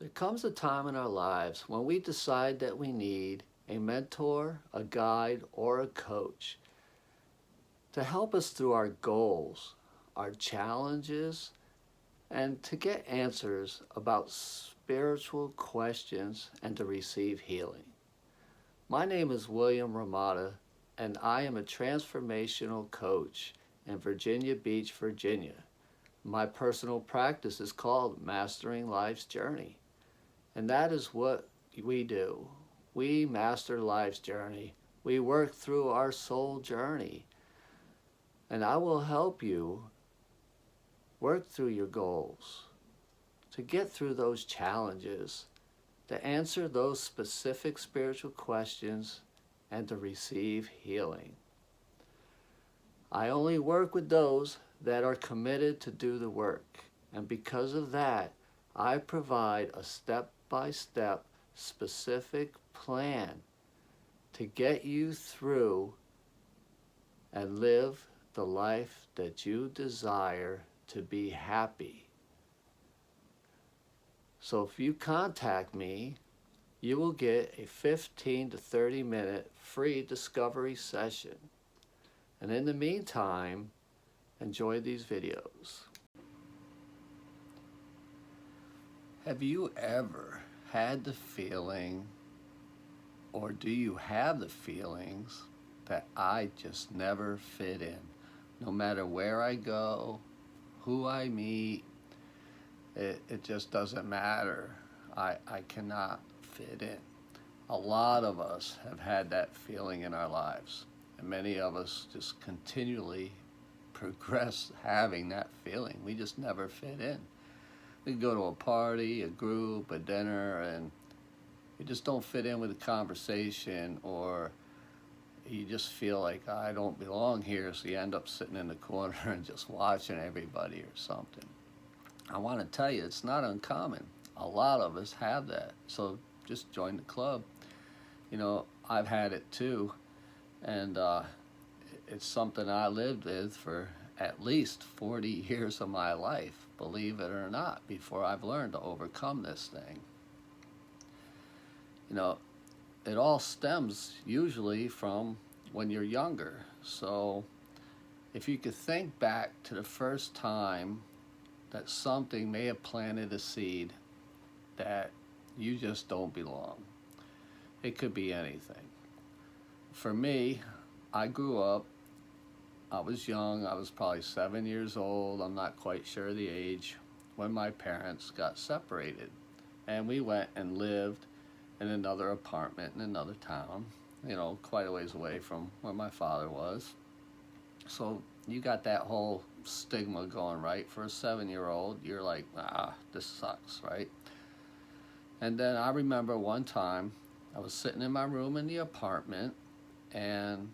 There comes a time in our lives when we decide that we need a mentor, a guide, or a coach to help us through our goals, our challenges, and to get answers about spiritual questions and to receive healing. My name is William Ramada, and I am a transformational coach in Virginia Beach, Virginia. My personal practice is called Mastering Life's Journey. And that is what we do. We master life's journey. We work through our soul journey. And I will help you work through your goals, to get through those challenges, to answer those specific spiritual questions, and to receive healing. I only work with those that are committed to do the work. And because of that, I provide a step-by-step specific plan to get you through and live the life that you desire to be happy. So if you contact me, you will get a 15 to 30 minute free discovery session. And in the meantime, enjoy these videos. Have you ever had the feeling, or do you have the feelings, that I just never fit in? No matter where I go, who I meet, it just doesn't matter. I cannot fit in. A lot of us have had that feeling in our lives, and many of us just continually progress having that feeling. We just never fit in. We go to a party, a group, a dinner, and you just don't fit in with the conversation, or you just feel like, I don't belong here, so you end up sitting in the corner and just watching everybody or something. I want to tell you, it's not uncommon. A lot of us have that, so just join the club. You know, I've had it too, and it's something I lived with for at least 40 years of my life, believe it or not, before I've learned to overcome this thing. You know, it all stems usually from when you're younger. So if you could think back to the first time that something may have planted a seed that you just don't belong, it could be anything. For me, I grew up, I was young, I was probably 7 years old, I'm not quite sure the age, when my parents got separated. And we went and lived in another apartment in another town, you know, quite a ways away from where my father was. So you got that whole stigma going, right? For a 7-year-old, you're like, this sucks, right? And then I remember one time, I was sitting in my room in the apartment, and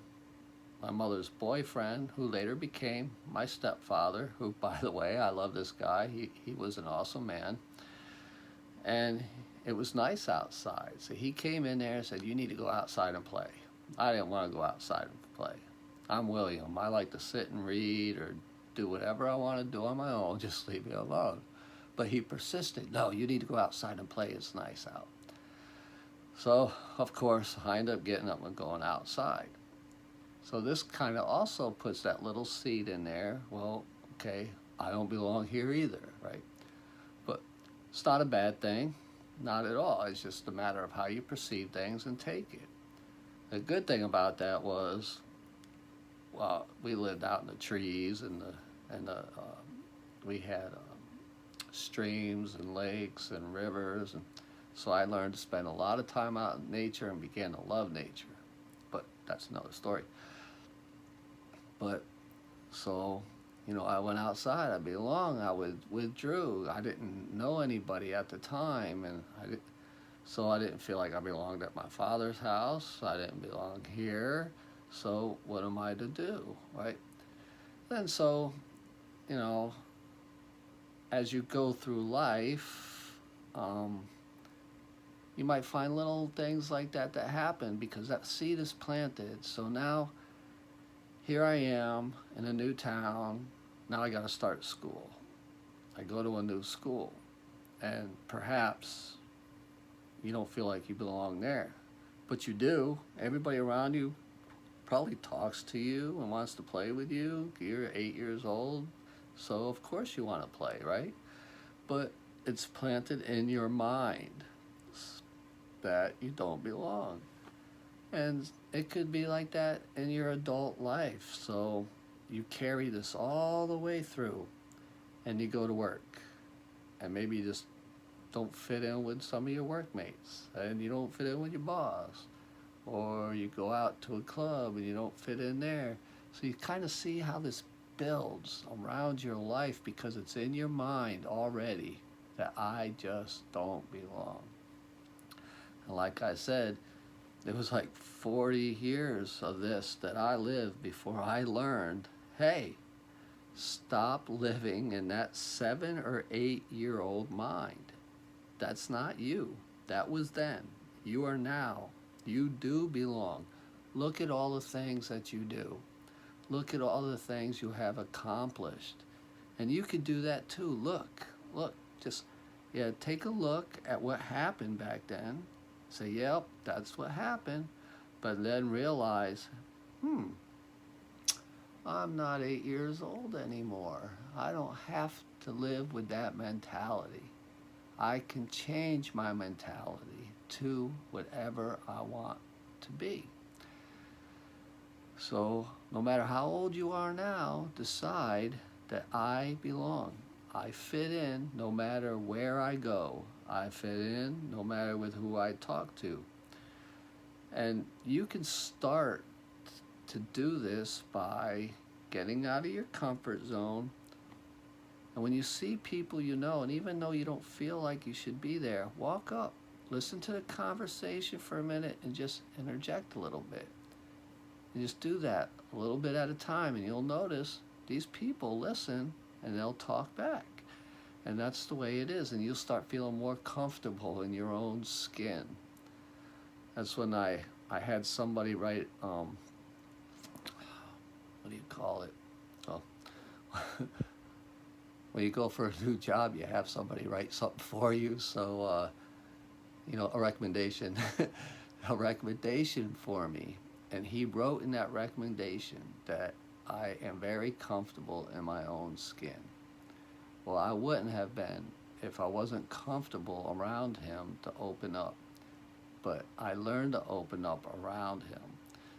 my mother's boyfriend, who later became my stepfather, who, by the way, I love this guy. He was an awesome man. And it was nice outside. So he came in there and said, you need to go outside and play. I didn't want to go outside and play. I'm William. I like to sit and read or do whatever I want to do on my own. Just leave me alone. But he persisted. No, you need to go outside and play. It's nice out. So, of course, I ended up getting up and going outside. So this kind of also puts that little seed in there. Well, okay, I don't belong here either, right? But it's not a bad thing, not at all. It's just a matter of how you perceive things and take it. The good thing about that was, well, we lived out in the trees, and we had streams and lakes and rivers, and so I learned to spend a lot of time out in nature and began to love nature. But that's another story. But so, you know, I went outside, I belonged, I withdrew. I didn't know anybody at the time, and so I didn't feel like I belonged at my father's house. I didn't belong here. So what am I to do, right? And so, you know, as you go through life, you might find little things like that happen because that seed is planted. So now, here I am in a new town. Now I got to start school. I go to a new school, and perhaps you don't feel like you belong there. But you do. Everybody around you probably talks to you and wants to play with you. You're 8 years old, so of course you want to play, right? But it's planted in your mind that you don't belong. And it could be like that in your adult life. So you carry this all the way through, and you go to work, and maybe you just don't fit in with some of your workmates, and you don't fit in with your boss, or you go out to a club and you don't fit in there. So you kind of see how this builds around your life because it's in your mind already that I just don't belong. And like I said, it was like 40 years of this that I lived before I learned, hey, stop living in that 7 or 8 year old mind. That's not you. That was then. You are now. You do belong. Look at all the things that you do. Look at all the things you have accomplished. And you could do that too. Look, just, yeah, take a look at what happened back then. Say, yep, that's what happened. But then realize, I'm not 8 years old anymore. I don't have to live with that mentality. I can change my mentality to whatever I want to be. So no matter how old you are now, decide that I belong. I fit in no matter where I go. I fit in no matter with who I talk to. And you can start to do this by getting out of your comfort zone. And when you see people you know, and even though you don't feel like you should be there, walk up, listen to the conversation for a minute, and just interject a little bit. And just do that a little bit at a time, and you'll notice these people listen and they'll talk back. And that's the way it is, and you'll start feeling more comfortable in your own skin. That's when I had somebody write, what do you call it? Oh. When you go for a new job, you have somebody write something for you. So, a recommendation, a recommendation for me. And he wrote in that recommendation that I am very comfortable in my own skin. Well, I wouldn't have been if I wasn't comfortable around him to open up. But I learned to open up around him.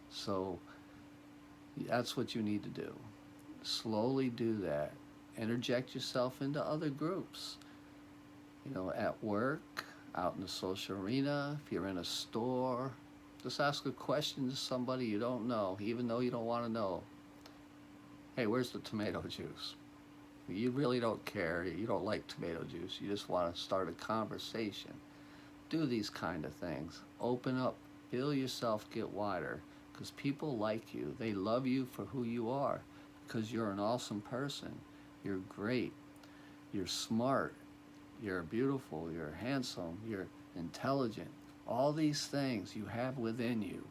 So that's what you need to do. Slowly do that. Interject yourself into other groups. At work, out in the social arena, if you're in a store, just ask a question to somebody you don't know, even though you don't want to know. Hey, where's the tomato juice? You really don't care. You don't like tomato juice. You just want to start a conversation. Do these kind of things. Open up. Feel yourself get wider, because people like you. They love you for who you are, because you're an awesome person. You're great. You're smart. You're beautiful. You're handsome. You're intelligent. All these things you have within you.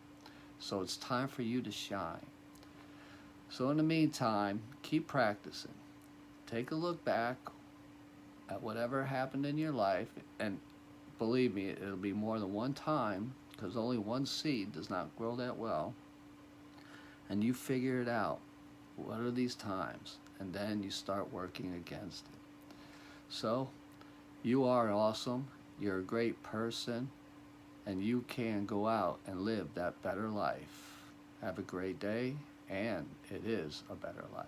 So it's time for you to shine. So in the meantime, keep practicing. Take a look back at whatever happened in your life, and believe me, it'll be more than one time, because only one seed does not grow that well. And you figure it out. What are these times? And then you start working against it. So, you are awesome. You're a great person. And you can go out and live that better life. Have a great day, and it is a better life.